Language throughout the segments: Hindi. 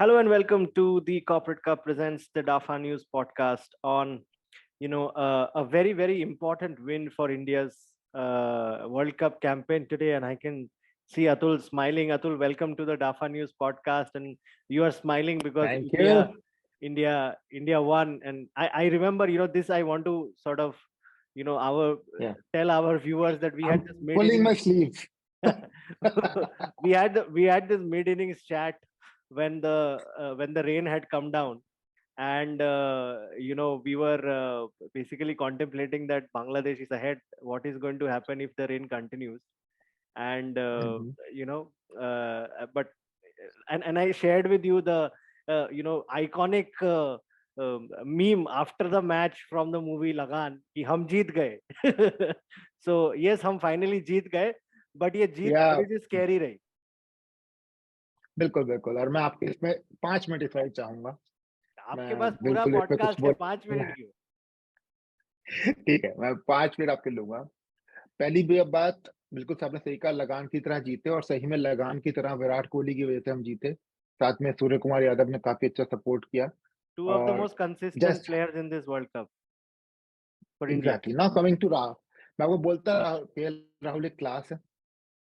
Hello and welcome to the Corporate Cup presents the DAFA News podcast on, a very important win for India's World Cup campaign today. And I can see Atul smiling. Atul, welcome to the DAFA News podcast. And you are smiling because Thank you. India won. And I remember, this I want to sort of, our Yeah. tell our viewers that we had I'm this pulling my mid-innings. sleeve. we had this mid-innings chat when the rain had come down, and we were basically contemplating that Bangladesh is ahead. What is going to happen if the rain continues? And Mhm. but and I shared with you the iconic meme after the match from the movie Lagan कि हम जीत गए. So yes, हम finally जीत गए, but ये जीत या थोड़ी सी scary रही. बिल्कुल, बिल्कुल और मैं आपके इसमें 5 मिनट इफ़ चाहूँगा। आपके मैं पास पूरा बिल्कुल इस पे कुछ पॉडकास्ट है, 5 मिनट बोलूँगा। क्यों? ठीक है, मैं 5 मिनट आपके लूँगा। पहली बे बात बिल्कुल आपने सही कहा लगान की तरह जीते और सही में लगान की तरह विराट कोहली की वज़ह से हम जीते। साथ में सूर्य कुमार यादव ने काफ़ी अच्छा सपोर्ट किया Two of the और most consistent just players in this World Cup for India. Exactly now coming to Rahul, मैं वो बोलता केएल राहुल एक क्लास है।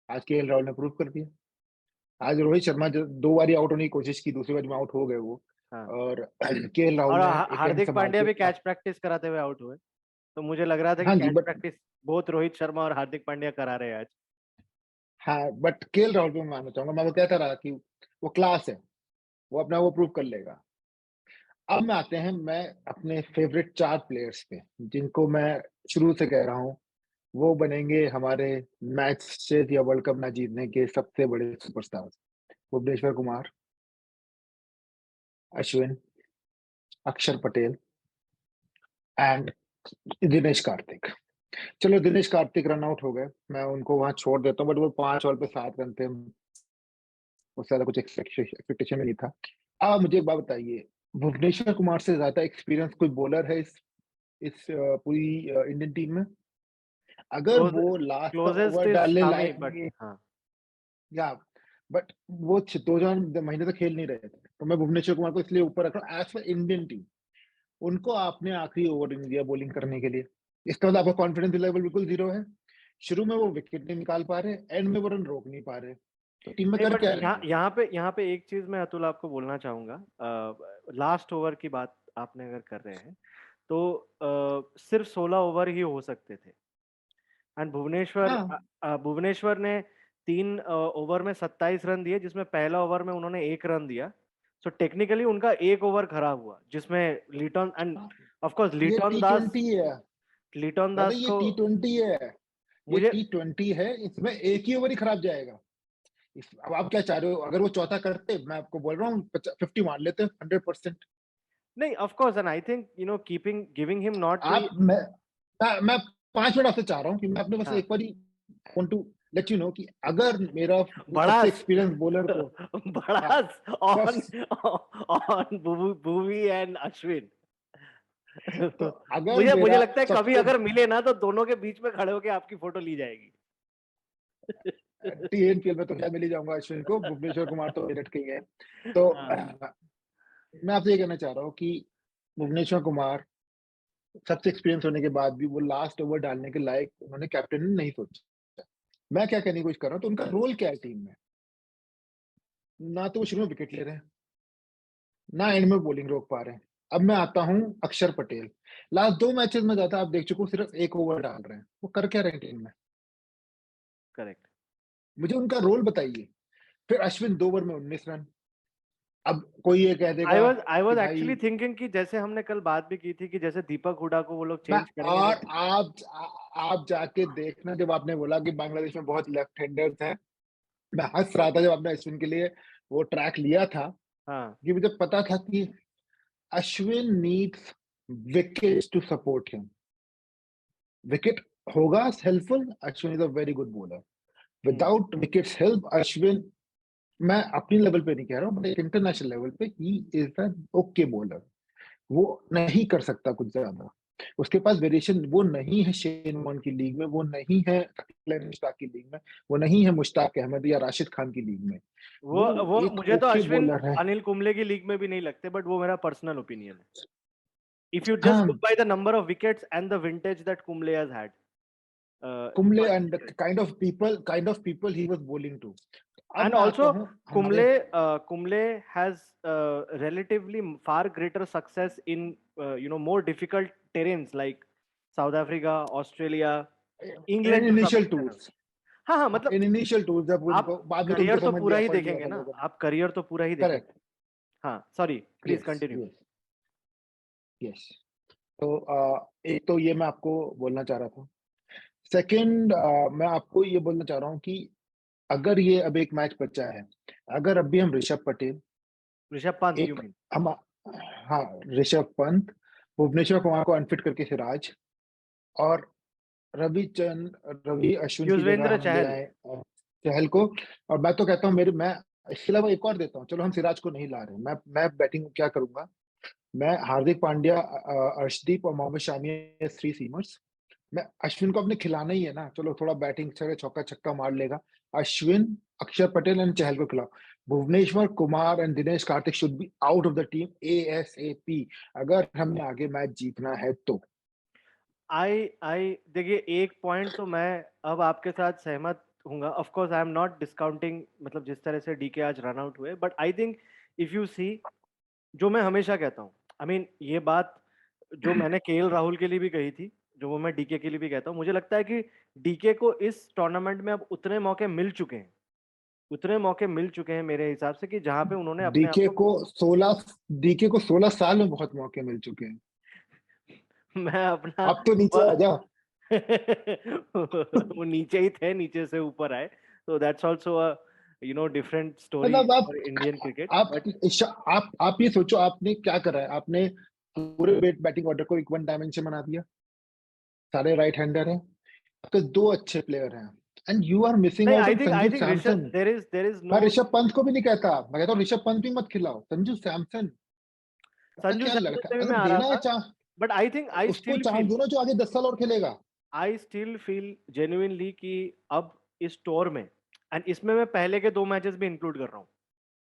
आज केएल राहुल ने प्रूव कर दिया। आज रोहित शर्मा जो 2 बारी आउट होने की कोशिश की, दूसरी बारी में आउट हो गए वो हाँ. और केएल राहुल और ने एक एंड हार्दिक संभाल पांड्या के भी कैच प्रैक्टिस कराते हुए आउट हुए. तो मुझे लग रहा था कि हाँ जी, कैच प्रैक्टिस बहुत रोहित शर्मा और हार्दिक पांड्या करा रहे हैं आज. बट केएल राहुल को मैं मानना चाहूँगा, मैं वो कहता रहा कि वो क्लास है, वो अपना वो प्रूव कर लेगा। अब में आते हैं मैं अपने फेवरेट 4 प्लेयर्स पे, जिनको मैं शुरू से कह रहा हूँ, वो बनेंगे हमारे मैचेस या वर्ल्ड कप ना जीतने के सबसे बड़े सुपरस्टार्स। भुवनेश्वर कुमार, अश्विन, अक्षर पटेल एंड दिनेश कार्तिक। चलो दिनेश कार्तिक रन आउट हो गए, मैं उनको वहाँ छोड़ देता हूँ बट वो 5 ओवर पे 7 रन थे, उससे ज़्यादा कुछ एक्सपेक्टेशन में नहीं था। मुझे एक बात बताइए, भुवनेश्वर कुमार से ज़्यादा एक्सपीरियंस कोई बॉलर है इस पूरी इंडियन टीम में? अगर क्लोज वो लास्ट का क्लोजेस्ट ओवर इज डालने शामी, लायक बट नहीं है हाँ. या बट वो 2 महीने तक खेल नहीं रहे थे, तो मैं भुवनेश्वर कुमार को इसलिए ऊपर रख रहा हूँ एज़ फॉर इंडियन टीम। उनको आपने आखिरी ओवर नहीं दिया बॉलिंग करने के लिए, इसका मतलब आपका कॉन्फिडेंस लेवल बिल्कुल ज़ीरो है। शुरू में वो विकेट नहीं निकाल पा रहे, एंड में वो रन रोक नहीं पा रहे, तो टीम में नहीं, कर बट क्या रहे हैं वो? यहाँ पे एक चीज मैं अतुल आपको बोलना चाहूंगा. लास्ट ओवर की बात आपने अगर कर रहे हैं तो सिर्फ 16 ओवर ही हो सकते थे. एंड हाँ, भुवनेश्वर ने 3 ओवर में 27 रन दिए, जिसमें पहला ओवर में उन्होंने 1 रन दिया. सो टेक्निकली उनका 1 ओवर खराब हुआ, जिसमें लिटन एंड हाँ, ऑफ कोर्स ये टी20 है। लिटन दादा दास ये को टी20 है, ये मुझे टी20 है, इसमें एक ही ओवर ही खराब जाएगा। अब आप क्या चाह रहे हो? अगर वो चौथा करते, मैं आपको बोल रहा हूँ 50 मान लेते 100%। नहीं, of course, and I think keeping giving him not the. आप मैं 5 मिनट आपसे चाह रहा हूँ कि मैं अपने बस हाँ. एक बारी want to let you know कि अगर मेरा सबसे बड़ास एक्सपीरियंस बॉलर को हाँ, बड़ास बस ऑन भुवी एंड अश्विन. तो अगर मुझे मेरा लगता है कभी सबसे अगर मिले ना तो दोनों के बीच में खड़े होके आपकी फोटो ली जाएगी. टीएनपीएल में तो क्या मिल ही जाऊंगा अश्विन को, भुवनेश्वर कुमार तो मेरठ के ही है। तो हाँ. मैं आपसे ये कहना चाह रहा हूँ कि भुवनेश्वर कुमार सबसे एक्सपीरियंस होने के बाद भी वो लास्ट ओवर डालने के लायक उन्होंने कैप्टन ने नहीं सोचा। मैं क्या कहने की कोशिश कर रहा हूँ, तो उनका रोल क्या है टीम में? ना तो वो शुरू में विकेट ले रहे हैं, ना एंड में बॉलिंग रोक पा रहे हैं। अब मैं आता हूँ अक्षर पटेल, लास्ट 2 मैचेस में ज्यादा आप देख चुके हो, सिर्फ 1 ओवर डाल रहे हैं, वो कर क्या रहे हैं टीम में? करेक्ट. मुझे उनका रोल बताइए। फिर अश्विन 2 ओवर में 19 रन। अब कोई ये कह देगा आई कि वाज भाई एक्चुअली थिंकिंग कि जैसे हमने कल बात भी की थी कि जैसे दीपक हुडा को वो लोग मैं चेंज करेंगे और जैसे. आप जाके देखना, जब आपने बोला कि बांग्लादेश में बहुत लेफ्ट हैंडर्स हैं, मैं हँस रहा था जब आपने अश्विन के लिए वो ट्रैक लिया था, हाँ. कि मुझे पता था कि Ashwin needs wickets to support him. Wicket होगा helpful, Ashwin is a very good bowler. Without wickets help Ashwin, मैं अपनी लेवल पे नहीं कह रहा हूँ बट इंटरनेशनल लेवल पे he is an okay bowler. वो नहीं कर सकता कुछ ज्यादा। उसके पास वेरिएशन वो नहीं है शेन वॉर्न की लीग में, वो नहीं है ग्लेन मुश्ताक की लीग में, वो नहीं है मुश्ताक अहमद या राशिद खान की लीग में। वो एक मुझे तो ओके अश्विन बॉलर है। अनिल कुंबले की लीग में भी नहीं लगते, बट वो मेरा पर्सनल ओपिनियन है. If you just हाँ, look by the number of wickets and the vintage that Kumble has had, Kumble must be and said. Kind of people he was bowling to. अब And मैं आता also, हूँ हमारे Kumble has relatively far greater success in more difficult terrains like South Africa, Australia, in England to some initial extent also. Tours, हाँ हाँ, मतलब इन इनिशियल टूर्स जब आप उनको बाद में तो उनको करियर तो समझ पूरा गया, ही पढ़ लिया देखेंगे था ना, लोगों ने। आप करियर तो पूरा ही करेक्ट। देखेंगे. हाँ, sorry, please yes, continue. Yes, yes. तो एक तो ये मैं आपको बोलना चाह रहा था। सेकंड, मैं आपको ये बोलना चाह रहा हूँ कि अगर ये अब एक मैच बचा है, अगर अब भी हम ऋषभ पटेल, ऋषभ पंत, यू एक मीन? हम हाँ, ऋषभ पंत, भुवनेश्वर कुमार को अनफिट करके सिराज, और रवि अश्विन की जगह युजवेंद्र हम ले चहल. आए चहल को। और मैं तो कहता हूँ मैं इसके अलावा एक और देता हूँ, चलो हम सिराज को नहीं ला रहे, मैं बैटिंग क्या करूंगा, मैं हार्दिक पांड्या, अर्शदीप और मोहम्मद शामी, 3 सीमर्स। मैं अश्विन को अपने खिलाना ही है ना, चलो थोड़ा बैटिंग से चौका छक्का मार लेगा। अश्विन, अक्षर पटेल एंड चहल को खिलाओ। Bhuvneshwar Kumar and Dinesh Karthik should be out of the team ASAP, अगर हमने आगे मैच जीतना है तो। आई देखिए, एक पॉइंट तो मैं अब आपके साथ सहमत हूंगा. Of course I am not discounting, मतलब जिस तरह से डीके आज रन आउट हुए, but I think if you see, जो मैं हमेशा कहता हूँ, आई मीन ये बात जो मैंने केएल राहुल के लिए भी कही थी, जो वो मैं डीके के लिए भी कहता हूँ, मुझे लगता है कि डीके को इस टूर्नामेंट में अब उतने मौके मिल चुके हैं, उतने मौके मिल चुके हैं मेरे हिसाब से, कि जहां पे उन्होंने अपने आप डीके को को 16 डीके को 16 साल में बहुत मौके मिल चुके हैं। मैं अपना अब तो नीचे आ जा। वो नीचे ही थे, नीचे से ऊपर आए. तो that's also a different story मतलब फॉर इंडियन क्रिकेट, आप बट आप ये सोचो, आपने क्या करा है, आपने पूरे बैटिंग ऑर्डर को एक वन डायमेंशन बना दिया, सारे राइट हैंडर हैं, आपके 2 अच्छे प्लेयर हैं, एंड यू आर मिसिंग नहीं, out on I Sanju think Rishabh, Samson. There is मैं नो. ऋषभ पंत को भी नहीं कहता, मैं कहता हूँ ऋषभ पंत भी मत खिलाओ, संजू सैमसन। पता संजू क्या सैमसन लड़का, पे भी मैं अगर आ रहा देना है था, चांस, बट आई थिंक उसको चांस दो ना, जो आगे 10 साल और खेलेगा। आई स्टिल फील जेन्युइनली कि अब इस टूर में, एंड इसमें मैं पहले के 2 मैचेस भी इंक्लूड कर रहा हूँ,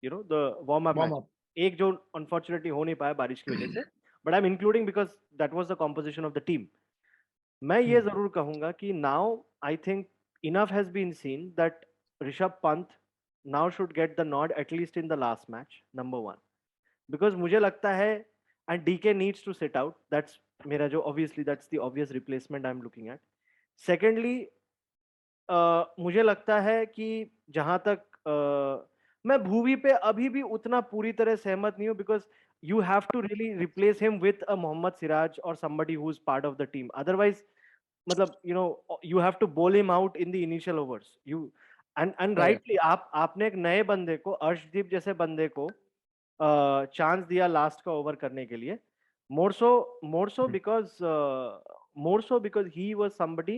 the warm up warm match, up. एक जो अनफॉर्चुनेटली हो नहीं पाया बारिश की वजह से, but I am including because that was the composition of the team. मैं ये जरूर कहूंगा कि now I think enough has been seen that Rishabh Pant now should get the nod at least in the last match, number one. Because मुझे लगता है, and DK needs to sit out, that's मेरा जो obviously that's the obvious replacement I am looking at. Secondly, मुझे लगता है कि जहां तक मैं भूवी पे अभी भी उतना पूरी तरह सहमत नहीं हूँ, because you have to really replace him with a Mohammed Siraj और somebody who is part of the team. Otherwise, मतलब you have to bowl him out in the initial overs. You and correct. Rightly आपने एक नए बंदे को, अर्शदीप जैसे बंदे को चांस दिया लास्ट का ओवर करने के लिए, more so more so because he was somebody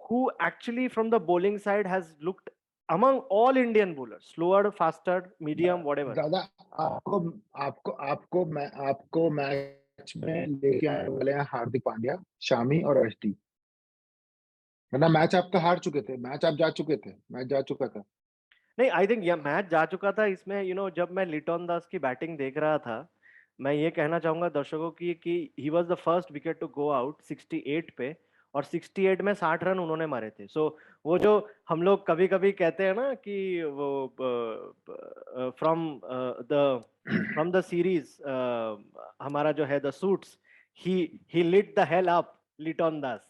who actually from the bowling side has looked among all Indian bowlers slower, faster, medium, whatever. दादा, आपको आपको आपको मैं आपको मैच में लेके आने वाले हैं हार्दिक पांड्या, शामी और अर्शदीप, वरना मैच आपका हार चुके थे, मैच आप जा चुके थे, मैच जा चुका था। नहीं, आई थिंक यह मैच जा चुका था. इसमें जब मैं लिटन दास की बैटिंग देख रहा था, मैं ये कहना चाहूंगा दर्शकों की कि he was the first wicket to go out 68 पे, और 68 में 60 रन उन्होंने मारे थे. सो वो जो हम लोग कभी कभी कहते हैं ना कि वो फ्रॉम द सीरीज, हमारा जो है the suits, he lit the hell up, Litton Das.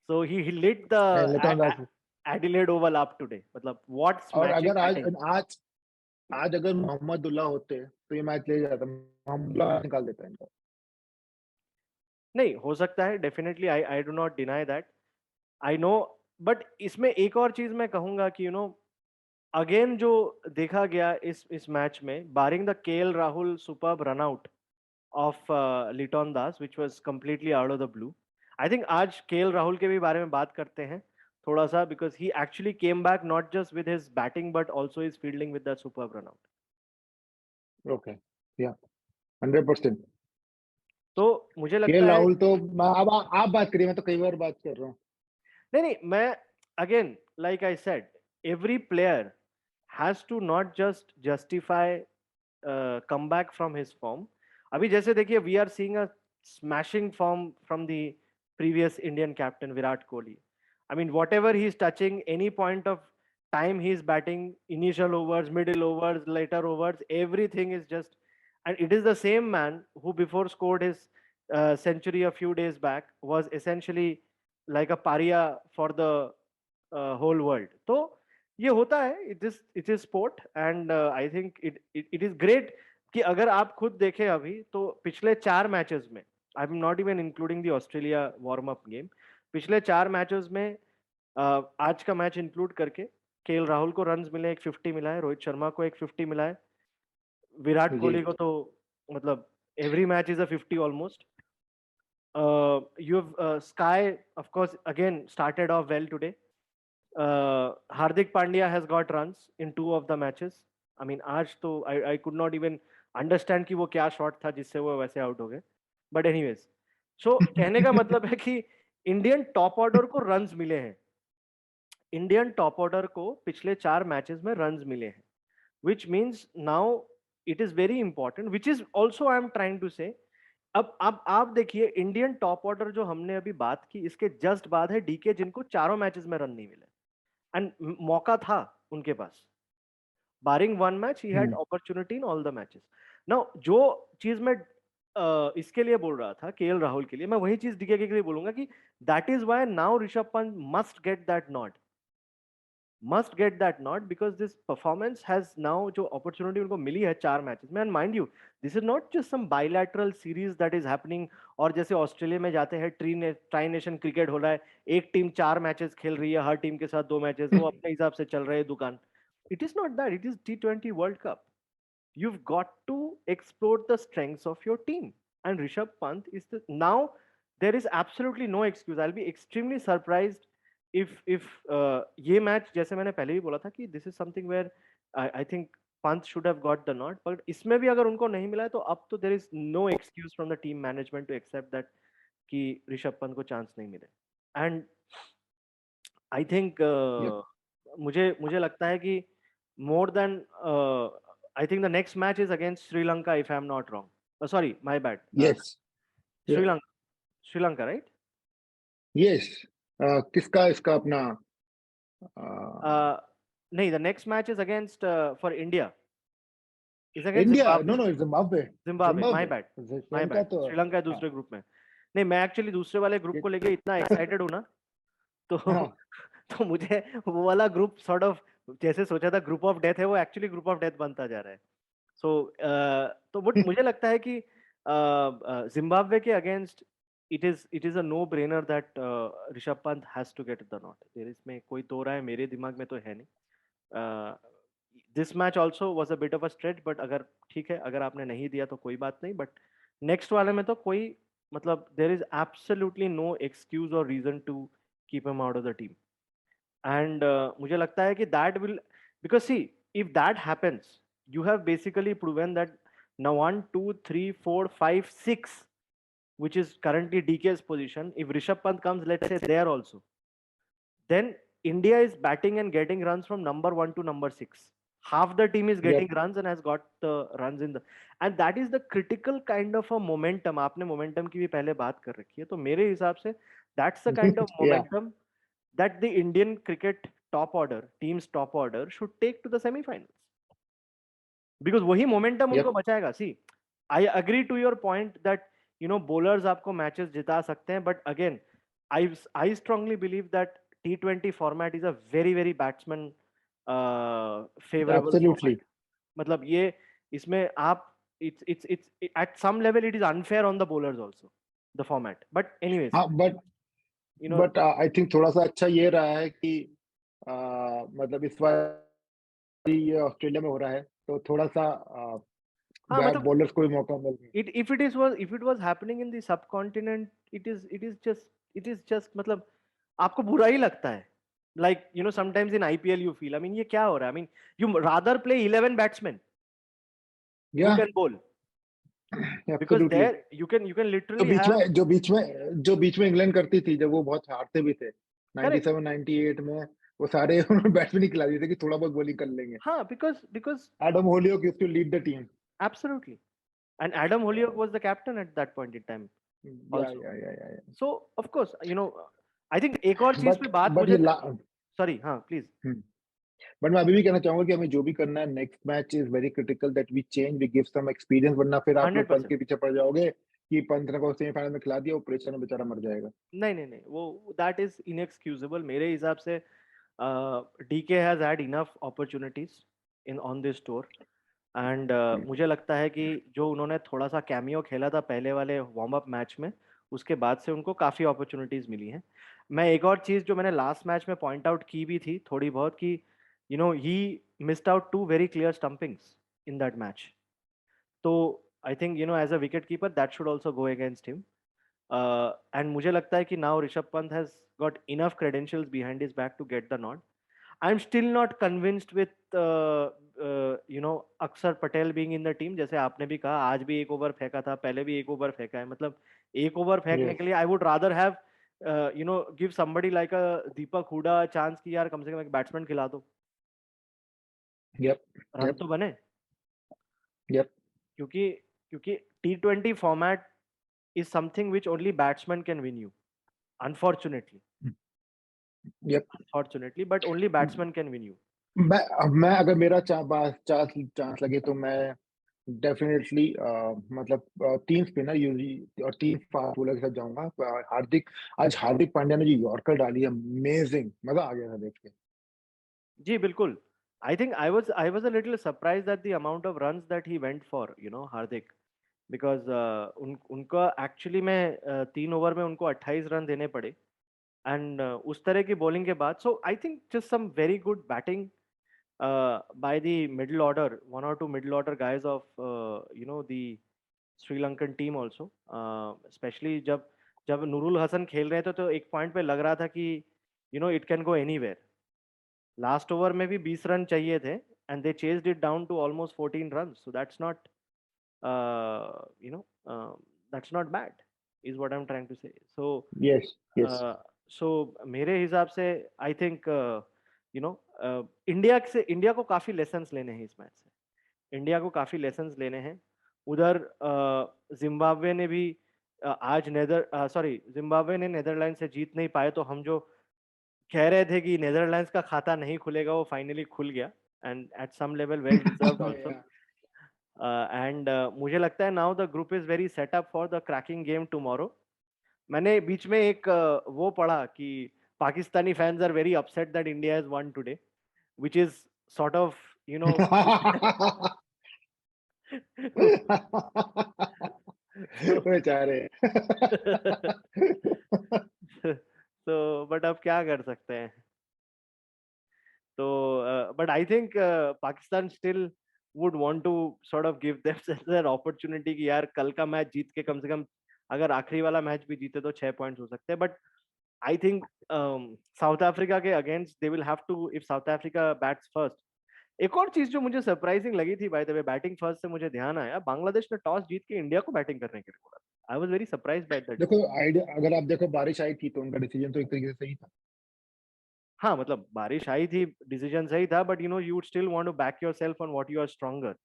So he lit the नहीं, लिटन दास। Adelaide Oval up today. मतलब what और smashing अगर आज batting. आज आज अगर मोहम्मदुल्लाह होते तो ये मैच ले जाता, मोहम्मदुल्लाह निकाल देता इनका। नहीं हो सकता है, definitely, I do not deny that, I know. But इसमें एक और चीज मैं कहूंगा कि अगेन जो देखा गया इस मैच में, barring the KL Rahul superb run out of Litton Das which was completely out of the blue. I think आज केएल राहुल के भी बारे में बात करते हैं थोड़ा सा, because he actually came back not just with his batting but also his fielding with the superb run out. Okay, yeah 100%। तो मुझे के लगता है राहुल तो अब आप बात करिए, मैं तो कई बार बात कर रहा हूँ। नहीं, मैं again like I said, every player has to not just justify comeback from his form. अभी जैसे देखिए, we are seeing a smashing form from the previous Indian captain Virat Kohli. I mean, whatever he's touching, any point of time he's batting, initial overs, middle overs, later overs, everything is just, and it is the same man who before scored his century a few days back was essentially like a pariah for the whole world. तो ये होता है, it is sport, and I think it is great कि अगर आप खुद देखें अभी तो पिछले 4 मैचेस में, आई am not even including the Australia warm up game, पिछले 4 मैचेस में आज का मैच इंक्लूड करके केएल राहुल को रन्स मिले, एक 50 मिला है, रोहित शर्मा को एक 50 मिला है, विराट जी। कोहली को तो मतलब every match is a 50 almost. You have Sky, of course, again started off well today. Hardik Pandya has got runs in 2 of the matches. I mean, आज तो I could not even understand कि वो क्या शॉट था जिससे वो वैसे आउट हो गए. But anyways, so कहने का मतलब है कि इंडियन टॉप ऑर्डर को रन्स मिले हैं. इंडियन टॉप ऑर्डर को पिछले 4 मैचेस में रन्स मिले हैं, which means now it is very important, which is also I am trying to say. अब आप देखिए, इंडियन टॉप ऑर्डर जो हमने अभी बात की, इसके जस्ट बाद है डीके, जिनको चारों मैचेस में रन नहीं मिले, एंड मौका था उनके पास, बारिंग वन मैच ही had opportunity in all the matches. Now जो चीज मैं इसके लिए बोल रहा था, केएल राहुल के लिए, मैं वही चीज डीके के लिए बोलूंगा कि that is why now Rishabh Pant must get that nod because this performance has now जो opportunity उनको मिली है 4 मैचेस में, and mind you this is not just some bilateral series that is happening, और जैसे ऑस्ट्रेलिया में जाते हैं ट्राई नेशन क्रिकेट हो रहा है, एक टीम 4 मैचेस खेल रही है, हर टीम के साथ 2 मैचेस, वो अपने हिसाब से चल रहे हैं दुकान। It is not that, it is T20 world cup. You've got to explore the strengths of your team, and Rishabh Pant is now there is absolutely no excuse. I'll be extremely surprised if ये मैच, जैसे मैंने पहले भी बोला था कि this is something where I think Pant should have got the nod, but इसमें भी अगर उनको नहीं मिला है तो अब तो there is no excuse from the team management to accept that कि ऋषभ पंत को चांस नहीं मिले। And I think Yep. मुझे मुझे लगता है कि more than I think the next match is against Sri Lanka if I'm not wrong. Sorry, my bad. Yes. Sri Yeah. Lanka, Sri Lanka, right? Yes. किसका इसका अपना Uh, no, the next match is against for India. Is against India? Zimbabwe. No Zimbabwe. Zimbabwe, my bad. My Sri Lanka bad. तो श्रीलंका है हाँ दूसरे ग्रुप में। नहीं, मैं एक्चुअली दूसरे वाले ग्रुप को लेके इतना एक्साइटेड हूँ ना, तो हाँ तो मुझे वो वाला ग्रुप सॉर्ट ऑफ जैसे सोचा था ग्रुप ऑफ डेथ है, वो एक्चुअली ग्रुप ऑफ डेथ बनता जा रहा है। सो तो बट मुझे लगता है कि जिम्बाब्वे के against it is a no brainer that Rishabh Pant has to get the nod. There इसमें कोई तो रहा है, मेरे दिमाग में तो है नहीं। This match also was a bit of a stretch, but अगर ठीक है, अगर आपने नहीं दिया तो कोई बात नहीं, बट नेक्स्ट वाले में तो कोई मतलब there is absolutely no excuse और reason to keep him out of the team. And मुझे लगता है कि that will, because see if that happens you have basically proven that now 1 2 3 4 5 6, which is currently DK's position, if Rishabh Pant comes let's say there also, then India is batting and getting runs from number 1 to number 6. Half the team is getting yep. runs and has got the runs in the, and that is the critical kind of a momentum. आपने momentum की भी पहले बात कर रखी है, तो मेरे हिसाब से that's the kind of Yeah. momentum that the Indian cricket top order team's top order should take to the semi-finals, because वही मोमेंटम उनको Yep. बचाएगा। See I agree to your point that bowlers आपको मैचेस जिता सकते हैं, but again I strongly believe that T20 format is a very very batsman favourable Absolutely. Format. मतलब ये इसमें आप it's it's at some level it is unfair on the bowlers also the format, but anyways हाँ बट आई थिंक थोड़ा सा अच्छा ये रहा है कि मतलब इस बार ये ऑस्ट्रेलिया में हो रहा है तो थोड़ा सा हाँ मतलब बॉलर्स को भी मौका मिल रहा है। if it was happening in the subcontinent, it is just मतलब आपको बुरा ही लगता है। Like sometimes in IPL you feel, I mean ये क्या हो रहा है? I mean you rather play 11 batsmen who या can bowl, because absolutely. there you can जो literally बीच have में जो बीच में जो बीच में इंग्लैंड करती थी जब वो बहुत हारते भी थे correct 97 98 में, वो सारे उन्होंने बैट्समैन ही खिला दिए थे कि थोड़ा बहुत बॉलिंग कर लेंगे। हाँ because Adam Hollioake used to lead the team. absolutely and Adam Holyoke was the captain at that point in time या also. या या या So of course I think एक और चीज बट पे बात बट मुझे ये सॉरी हाँ प्लीज बट मैं अभी भी कहना चाहूंगा कि हमें जो भी करना है next match is very critical that we change, we give some experience, वरना फिर आप लोग पंत 100%। के पीछे पड़ जाओगे कि पंत ने को सेमीफाइनल में खिला दिया, वो प्रेशर में बेचारा मर जाएगा। नहीं वो दैट इज इनएक्सक्यूजेबल मेरे हिसाब से। DK has had enough opportunities in on this tour and मुझे लगता है कि जो उन्होंने थोड़ा सा कैमियो खेला था पहले वाले वार्म अप मैच में, उसके बाद से उनको काफ़ी अपॉर्चुनिटीज़ मिली हैं। मैं एक और चीज़ जो मैंने लास्ट मैच में पॉइंट आउट की भी थी थोड़ी बहुत कि ही missed out two very clear stumpings in that match. तो I think as a wicket keeper that should also go against him. And मुझे लगता है कि now Rishabh Pant has got enough credentials behind his back to get the nod. I'm still not convinced with Axar Patel being in the team. जैसे आपने भी कहा आज भी एक ओवर फेंका था, पहले भी एक ओवर फेंका है, मतलब एक ओवर फेंकने के यस लिए I would rather have give somebody like a Deepak Hooda chance की यार कम से कम एक बैट्समैन खिला दो, यप रन यप तो बने। यप क्योंकि क्योंकि T20 format is something which only batsman can win you, unfortunately yup. Unfortunately but only batsman can win you. मैं अगर मेरा चांस चांस लगे तो मैं डेफिनेटली मतलब 3 स्पिनर यूजुअली और 3 फास्ट बॉलर के साथ जाऊँगा। आज हार्दिक पांड्या ने जो यॉर्कर डाली है, अमेजिंग, मज़ा आ गया था देख के। जी, बिल्कुल। I was a little surprised at the amount of runs that he went for, Hardik, because उनका एक्चुअली में 3 ओवर में उनको 28 रन देने पड़े एंड उस तरह की बॉलिंग के बाद so I think just some very good batting by the middle order, one or two middle order guys of the Sri Lankan team also, especially जब जब नूरुल हसन खेल रहे थे तो एक पॉइंट पे लग रहा था कि it can go anywhere. Last over में भी 20 रन चाहिए थे and they chased it down to almost 14 run, so you know that's not bad is what I am trying to say. Yes yes so मेरे हिसाब से आई थिंक इंडिया को काफी लेसन्स लेने हैं इस मैच से। इंडिया को काफी लेसन्स लेने हैं। उधर जिम्बाब्वे ने भी आज जिम्बाब्वे ने नीदरलैंड से जीत नहीं पाए, तो हम जो कह रहे थे कि नीदरलैंड्स का खाता नहीं खुलेगा वो फाइनली खुल गया and at some level well deserved also. And मुझे लगता है now the group is very set up for the cracking game tomorrow. मैंने बीच में एक वो पढ़ा कि Pakistani fans are very upset that India has won today, which is sort of you know बेचारे। तो बट अब क्या कर सकते हैं। तो but I think Pakistan still would want to sort of give themselves an opportunity कि यार कल का मैच जीत के कम से कम अगर आखिरी वाला मैच भी जीते तो 6 पॉइंट्स हो सकते हैं। But I think South Africa के against they will have to, if South Africa bats first. एक और चीज जो मुझे सरप्राइजिंग लगी थी by the way, batting first से मुझे ध्यान आया बांग्लादेश ने टॉस जीत के इंडिया को बैटिंग करने के लिए बोला। I was very surprised by that देखो डिसीजन। आइडिया, अगर आप देखो बारिश आई थी तो उनका डिसीजन तो एक तरीके से सही था। हाँ मतलब बारिश आई थी, डिसीजन सही था, but you would still want to back yourself on what you are stronger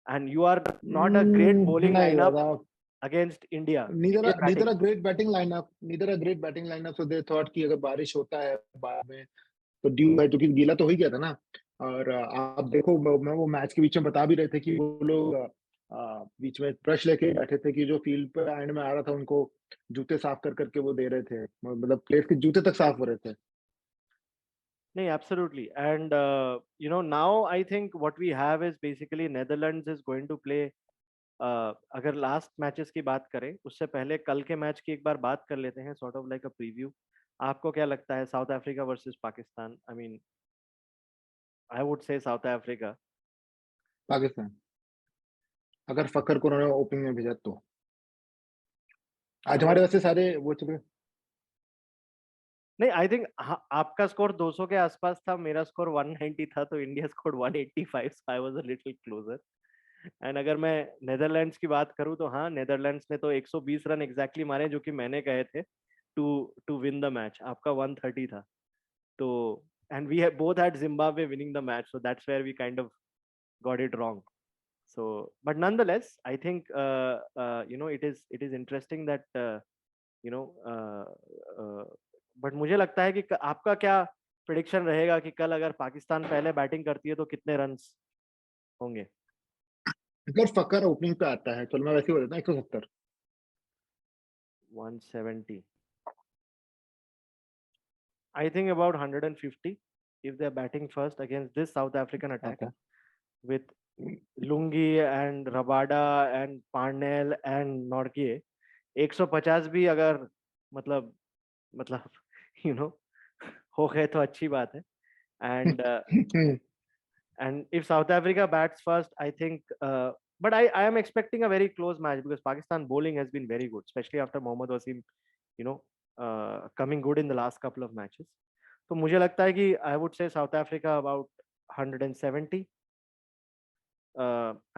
and you are not a great bowling नहीं lineup दादा, against India. neither Indian neither batting. a great batting lineup, neither a great batting lineup, so they thought कि अगर बारिश होता है बाद में तो ड्यू है, क्योंकि गीला तो हो ही गया था ना। और आप देखो मैं वो मैच के बीच में बता भी रहे थे कि वो लोग बीच में ब्रश लेके बैठे थे कि जो फील्ड पे एंड में आ रहा था उनको जूते साफ कर करके वो दे रहे थे, मतलब प्लेयर्स के जूते तक साफ हो रहे थे। No, absolutely. And now I think what we have is basically Netherlands is going to play. अगर लास्ट मैचेस की बात करें उससे पहले कल के मैच की एक बार बात कर लेते हैं, sort of like a preview. आपको क्या लगता है south Africa versus Pakistan? I mean I would say south Africa. Pakistan, अगर फकर को उन्होंने ओपनिंग में भेजा तो। आज अगर हमारे वैसे सारे वो चुके। नहीं, आई थिंक आपका स्कोर 200 के आसपास था, मेरा स्कोर 190 था, तो India score 185, so I was a little closer. And अगर मैं नेदरलैंड्स की बात करूं तो हाँ, नेदरलैंड्स ने तो 120 रन एग्जैक्टली मारे जो कि मैंने कहे थे two to win the match. आपका 130 था। तो and we both had Zimbabwe winning the match, so that's where we kind of got it wrong. So but nonetheless I think it is interesting that you know uh, uh, but मुझे लगता है कि आपका क्या प्रेडिक्शन रहेगा कि कल अगर पाकिस्तान पहले बैटिंग करती है तो कितने रन्स होंगे? अगर फकर ओपनिंग पे आता है, चलो मैं वैसे ही बोल देता हूँ 170। 170। I think about 150 if they're batting first against this South African attack Okay. with Lungi and Rabada and Parnell and Norgay। 150 भी अगर मतलब मतलब you know हो गए तो अच्छी बात है। And if South Africa bats first, I think but I am expecting a very close match because Pakistan bowling has been very good, especially after Mohammad Wasim you know coming good in the last couple of matches। तो मुझे लगता है कि I would say South Africa about 170।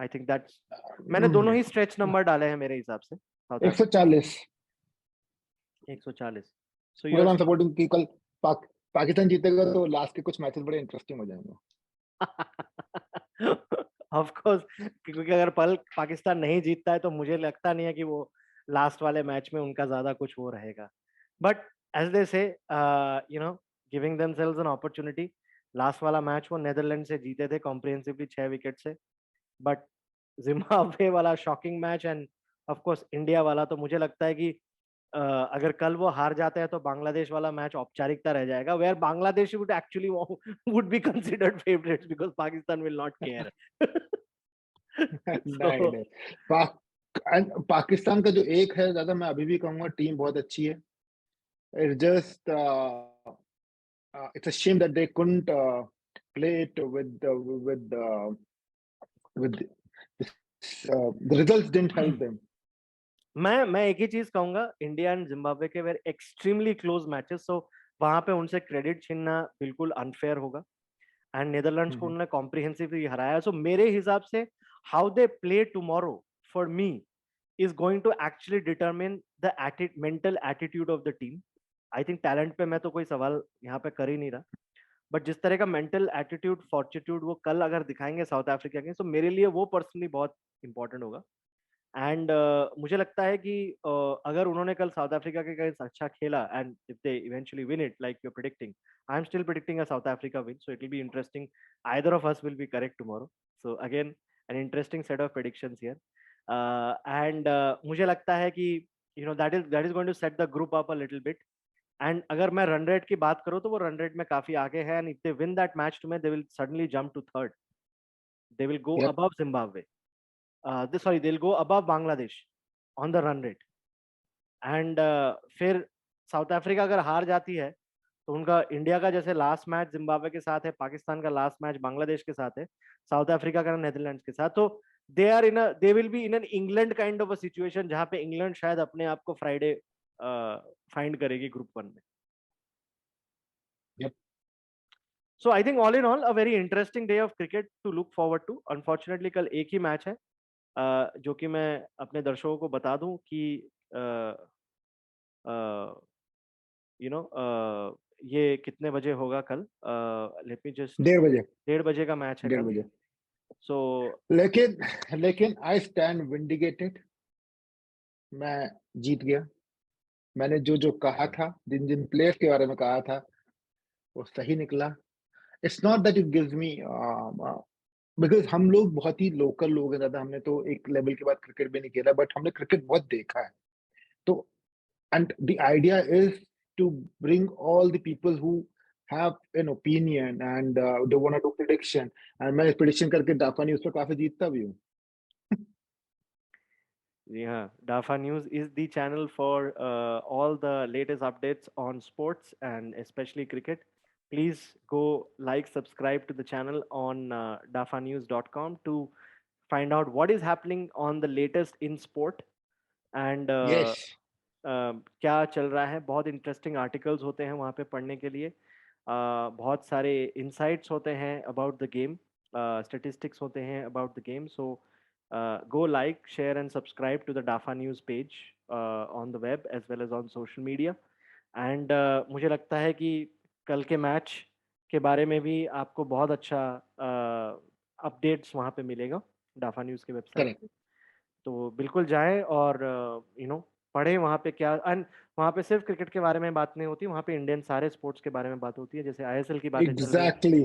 I think that's मैंने दोनों ही स्ट्रेच नंबर डाले हैं मेरे हिसाब से साउथ अफ्रीका। 140। 140। सो यू मतलब आर आई एम सपोर्टिंग कि कल पाकिस्तान जीतेगा तो लास्ट के कुछ मैचेस बड़े इंटरेस्टिंग हो जाएंगे। ऑफ कोर्स, क्योंकि अगर पल पाकिस्तान नहीं जीतता है तो मुझे लगता नहीं है कि वो लास्ट वाले मैच में उनका ज्यादा कुछ वो रहेगा। बट एज दे से giving themselves an opportunity. Last वाला मैच वो नेदरलैंड से जीते थे कॉम्प्रिहेंसिवली 6 विकेट से। बट जिम्बाब्वे वाला shocking match and of course India वाला, तो मुझे लगता है कि अगर कल वो हार जाते हैं तो बांग्लादेश वाला मैच औपचारिकता रह जाएगा, where Bangladesh would actually would be considered favourites because Pakistan will not care. नहीं नहीं, पाकिस्तान का जो एक है ज्यादा, मैं अभी भी कहूंगा टीम बहुत अच्छी है। It's just it's a shame that they couldn't play it with this, the results didn't help them. मैं एक ही चीज कहूंगा, इंडिया एंड जिम्बाब्वे के वेर एक्सट्रीमली क्लोज मैचेस, सो वहां पे उनसे क्रेडिट छीनना बिल्कुल अनफेयर होगा। एंड नेदरलैंड्स को उन्होंने कॉम्प्रिहेंसिवली हराया, सो मेरे हिसाब से how they play tomorrow for me is going to actually determine the mental attitude of the team। I think talent पे मैं तो कोई सवाल यहाँ पे कर ही नहीं रहा, बट जिस तरह का मेंटल एटीट्यूड फॉर्टिट्यूड वो कल अगर दिखाएंगे साउथ अफ्रीका के, तो मेरे लिए वो पर्सनली बहुत इंपॉर्टेंट होगा। एंड मुझे लगता है कि अगर उन्होंने कल साउथ अफ्रीका के अगेंस्ट अच्छा खेला and if they eventually win it like you are predicting, I am still predicting a South Africa win, so it will be interesting. Either of us will be correct tomorrow, so again an interesting set of predictions here. And मुझे लगता है कि that is going to set the group up a little bit. And अगर मैं रन रेट की बात करूं तो वो रन रेट में काफी आगे है, and if they win that match today they will suddenly jump to third. They will go Yep. Above Zimbabwe, sorry, they'll go above Bangladesh on the run rate। And फिर साउथ अफ्रीका अगर हार जाती है तो उनका इंडिया का जैसे लास्ट मैच जिम्बाब्वे के साथ है, पाकिस्तान का लास्ट मैच बांग्लादेश के साथ है, साउथ अफ्रीका का नेदरलैंड्स के साथ, तो they will be in an England kind of a situation जहां पे इंग्लैंड शायद अपने आप को फ्राइडे फाइंड करेगी ग्रुप 1 में। Yep. So I think all in all a very interesting day of cricket to look forward to. Unfortunately कल एक ही मैच है, जो कि मैं अपने दर्शकों को बता दूं कि यू नो ये कितने बजे होगा कल। लेट मी जस्ट, 1:30 बजे। 1:30 का मैच है 1:30 कल। बजे। सो लेकिन आई स्टैंड विंडिकेटेड। मैं जीत गया। मैंने जो जो कहा था, जिन जिन प्लेयर्स के बारे में कहा था, वो सही निकला। It's not that it gives me, because हम लोग बहुत ही लोकल लोग हैं दादा, हमने तो एक लेवल के बाद क्रिकेट भी नहीं खेला, बट हमने क्रिकेट बहुत देखा है। तो and the idea is to bring all the people who have an opinion and they want to do prediction, and मैं prediction करके डाफा न्यूज पे काफी जीतता भी हूँ। जी हाँ, Dafa news is the channel for all the latest updates on sports and specially cricket. Please go like, subscribe to the channel on dafanews.com to find out what is happening on the latest in sport and yes. क्या चल रहा है। बहुत इंटरेस्टिंग आर्टिकल्स होते हैं वहाँ पे पढ़ने के लिए, बहुत सारे इंसाइट्स होते हैं अबाउट द गेम, स्टेटिस्टिक्स होते हैं about the game. So Go like, share and subscribe to the DAFA News page on the web as well as on social media. And मुझे लगता है कि कल के मैच के बारे में भी आपको बहुत अच्छा अपडेट्स वहाँ पे मिलेगा डाफा न्यूज़ के वेबसाइट करेक्ट। पे। तो बिल्कुल जाएं और पढ़ें वहाँ पे क्या। एंड वहाँ पे सिर्फ क्रिकेट के बारे में बात नहीं होती, वहाँ पे इंडियन सारे स्पोर्ट्स के बारे में बात होती है। जैसे आईएसएल की बातें चल रही हैं, एग्जैक्टली।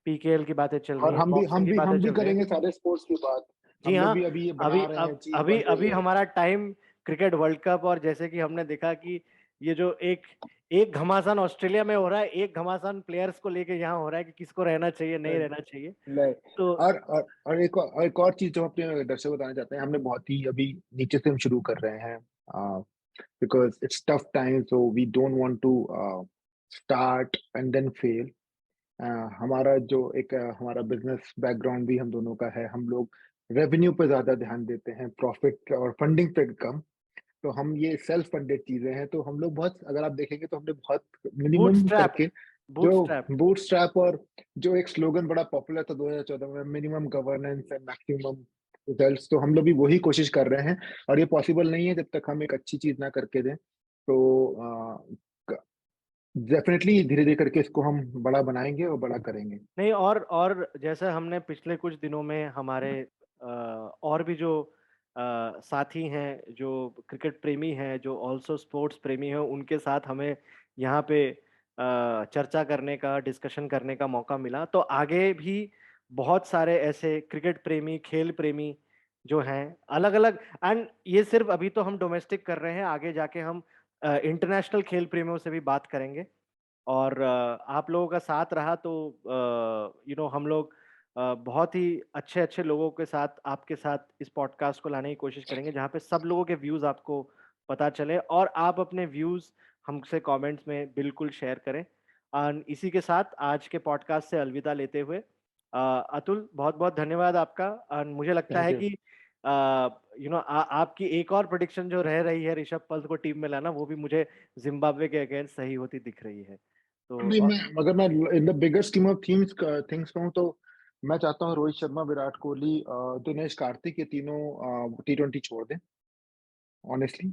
पीकेएल की बातें चल रही और हैं, बॉक्सिंग की बातें हम भी चल रही हैं। करेंगे सारे स्पोर्ट्स की बात। जी हम लोग हाँ। भी अभी ये अभी बना रहे हैं, अब चीज अभी बन रही अभी है। हमारा टाइम क्रिकेट वर्ल्ड कप, और जैसे कि हमने देखा कि ये जो एक एक घमासान ऑस्ट्रेलिया में हो रहा है, एक घमासान प्लेयर्स को लेके यहाँ हो रहा है कि किसको रहना चाहिए नहीं रहना चाहिए। नहीं। तो और एक और चीज जो अपने दर्शक को बताना चाहते हैं, हमने बहुत ही अभी नीचे से हम शुरू कर रहे हैं, because it's tough time, so we don't want to start and then fail. हमारा जो एक हमारा बिजनेस बैकग्राउंड भी हम दोनों का है, हम लोग रेवेन्यू पे ज्यादा ध्यान देते हैं, प्रॉफिट और फंडिंग पे कम। तो हम ये सेल्फ फंडेड चीजें हैं, तो हम लोग बहुत, अगर आप देखेंगे तो हमने बहुत मिनिमम बूटस्ट्रैप करके जो बूटस्ट्रैप बूटस्ट्रैप, और जो एक स्लोगन बड़ा पॉपुलर था 2014 में, minimum governance and maximum results, तो हम लोग भी वही कोशिश कर रहे हैं। और ये पॉसिबल नहीं है जब तक हम एक अच्छी चीज ना करके दें। तो डेफिनेटली धीरे धीरे करके इसको हम बड़ा बनाएंगे और बड़ा करेंगे। नहीं। और जैसे हमने पिछले कुछ दिनों में हमारे और भी जो साथी हैं जो क्रिकेट प्रेमी हैं, जो ऑल्सो स्पोर्ट्स प्रेमी हैं, उनके साथ हमें यहाँ पे चर्चा करने का, डिस्कशन करने का मौका मिला। तो आगे भी बहुत सारे ऐसे क्रिकेट प्रेमी, खेल प्रेमी जो हैं अलग अलग, एंड ये सिर्फ अभी तो हम डोमेस्टिक कर रहे हैं, आगे जाके हम इंटरनेशनल खेल प्रेमियों से भी बात करेंगे। और आप लोगों का साथ रहा तो हम लोग बहुत ही अच्छे अच्छे लोगों के साथ, आपके साथ इस पॉडकास्ट को लाने की कोशिश करेंगे, जहाँ पे सब लोगों के व्यूज आपको पता चले और आप अपने व्यूज हमसे कमेंट्स में बिल्कुल शेयर करें। और इसी के साथ आज के पॉडकास्ट से अलविदा लेते हुए अतुल, बहुत बहुत धन्यवाद आपका। और मुझे लगता थैंक है यू। कि आपकी एक और प्रेडिक्शन जो रह रही है ऋषभ पंत को टीम में लाना, वो भी मुझे जिम्बाब्वे के अगेंस्ट सही होती दिख रही है। तो नहीं, मैं अगर मैं in the bigger scheme of things कहूँ तो मैं चाहता हूँ रोहित शर्मा, विराट कोहली, दिनेश कार्तिक, ये तीनों T20 छोड़ दें, ऑनेस्टली।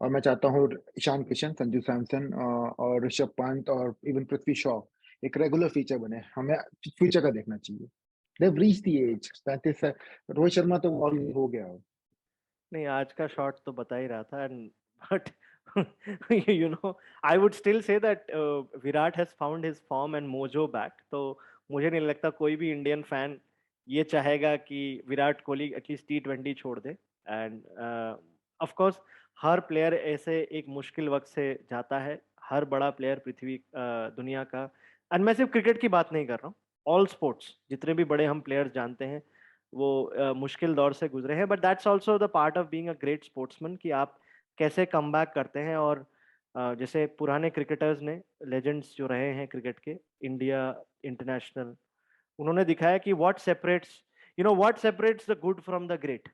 और मैं चाहता हूँ ईशान किशन, संजू सैमसन और ऋषभ पंत और इवन पृथ्वी शॉ एक रेगुलर फीचर बने। हमें फ्यूचर का देखना चाहिए। देव रीच द एज 35 है। रोहित शर्मा तो ऑल हो गया है। नहीं, आज का शॉट तो बता ही रहा था। And but I would still say that Virat has found his form and mojo back. तो मुझे नहीं लगता कोई भी इंडियन फैन ये चाहेगा कि विराट कोहली एटलीस्ट T20 छोड़ दे। एंड ऑफ कोर्स हर प्लेयर ऐसे एक मुश्किल वक्त से जाता है, हर बड़ा प्लेयर पृथ्वी दुनिया का। एंड मैं सिर्फ क्रिकेट की बात नहीं कर रहा हूँ, ऑल स्पोर्ट्स जितने भी बड़े हम प्लेयर्स जानते हैं वो मुश्किल दौर से गुजरे हैं। But that's also the part of being a great sportsman कि आप कैसे कम बैक करते हैं। और जैसे पुराने क्रिकेटर्स ने, लेजेंड्स जो रहे हैं क्रिकेट के, इंडिया इंटरनेशनल, उन्होंने दिखाया कि what separates the good from the great.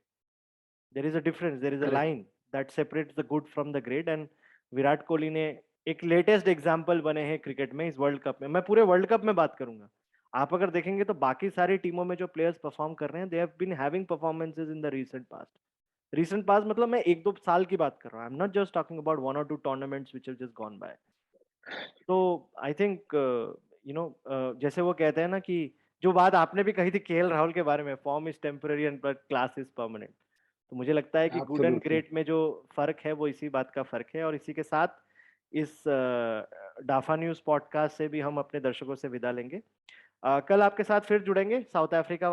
There is a difference, there is a correct. Line that separates the good from the great. And Virat Kohli ने एक लेटेस्ट एग्जाम्पल बने हैं क्रिकेट में, इस वर्ल्ड कप में। मैं पूरे वर्ल्ड कप में बात करूंगा। आप अगर देखेंगे तो बाकी सारी टीमों में जो प्लेयर्स परफॉर्म कर रहे हैं, they have been having performances in the recent past, मतलब मैं एक दो साल की बात कर रहा हूँ। आई am not just talking about 1 or 2 tournaments which have just gone by. तो आई थिंक जैसे वो कहते हैं ना कि जो बात आपने भी कही थी केएल राहुल के बारे में, form is temporary and but class is permanent. तो मुझे लगता है कि गुड एंड एब्सोल्युटली। ग्रेट में जो फर्क है वो इसी बात का फर्क है। और इसी के साथ इस डाफा न्यूज पॉडकास्ट से भी हम अपने दर्शकों से विदा लेंगे। कल आपके साथ फिर जुड़ेंगे साउथ अफ्रीका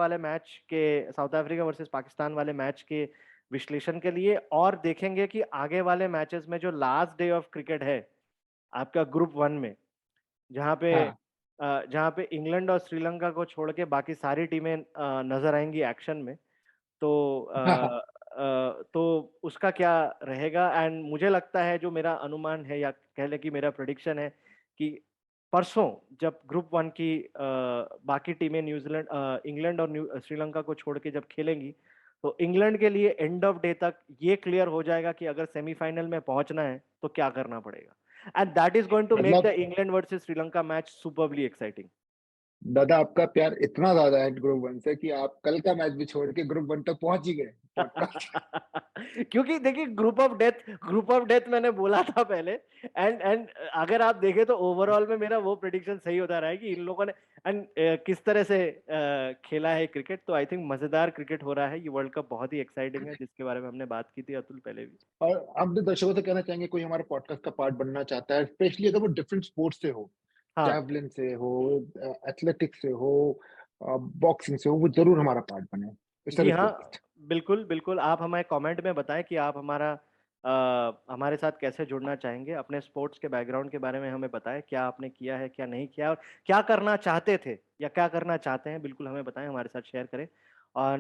वर्सेस पाकिस्तान वाले मैच के विश्लेषण के लिए, और देखेंगे कि आगे वाले मैचेस में जो लास्ट डे ऑफ क्रिकेट है आपका ग्रुप 1 में, जहाँ पे हाँ। इंग्लैंड और श्रीलंका को छोड़ के बाकी सारी टीमें नजर आएंगी एक्शन में। तो तो उसका क्या रहेगा। एंड मुझे लगता है, जो मेरा अनुमान है या कह ले कि मेरा प्रेडिक्शन है, कि परसों जब ग्रुप 1 की बाकी टीमें इंग्लैंड और श्रीलंका को छोड़ के जब खेलेंगी, तो इंग्लैंड के लिए एंड ऑफ डे तक ये क्लियर हो जाएगा कि अगर सेमीफाइनल में पहुंचना है तो क्या करना पड़ेगा। And that is going to make the मतलब England versus Sri Lanka match superbly exciting. दादा आपका प्यार इतना ज्यादा है ग्रुप वन से कि आप कल का मैच भी छोड़ के ग्रुप वन तक पहुंच ही गए पॉडकास्ट। क्योंकि देखिए ग्रुप ऑफ डेथ मैंने बोला था पहले। एंड अगर आप देखें तो ओवरऑल में मेरा वो प्रेडिक्शन सही होता रहा है कि इन लोगों ने एंड किस तरह से खेला है क्रिकेट। तो आई थिंक मजेदार क्रिकेट हो रहा है। ये वर्ल्ड कप बहुत ही एक्साइटिंग है, जिसके बारे में हमने बात की थी अतुल पहले भी। और आप अपने दर्शकों से कहना चाहेंगे कोई हमारे पॉडकास्ट का पार्ट बनना चाहता है, स्पेशली अगर वो डिफरेंट स्पोर्ट्स से हो, हाँ जैवलिन से हो, एथलेटिक्स से हो, बॉक्सिंग से हो, वो जरूर हमारा पार्ट बने। इट्स अ जी हाँ, रिक्वेस्ट। बिल्कुल बिल्कुल। आप हमें कमेंट में बताएं कि आप हमारे साथ कैसे जुड़ना चाहेंगे। अपने स्पोर्ट्स के बैकग्राउंड के बारे में हमें बताएं, क्या आपने किया है क्या नहीं किया, और क्या करना चाहते थे या क्या करना चाहते हैं, बिल्कुल हमें बताएं, हमारे साथ शेयर करें। और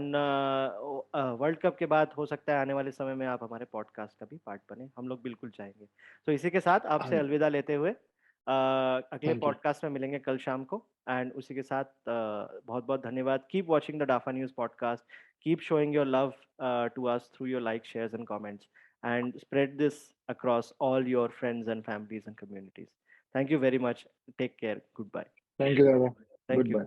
वर्ल्ड कप के बाद हो सकता है आने वाले समय में आप हमारे पॉडकास्ट का भी पार्ट बने, हम लोग बिल्कुल चाहेंगे। तो इसी के साथ हाँ आपसे जी, अलविदा लेते हुए अगले थैंक यू। पॉडकास्ट में मिलेंगे कल शाम को। एंड उसी के साथ बहुत बहुत धन्यवाद। Keep watching the Dafa news podcast. Keep showing your love to us through your likes, shares, and comments, and spread this across all your friends and families and communities. Thank you very much. Take care. Goodbye. Thank you दादा। Thank good you. बाय।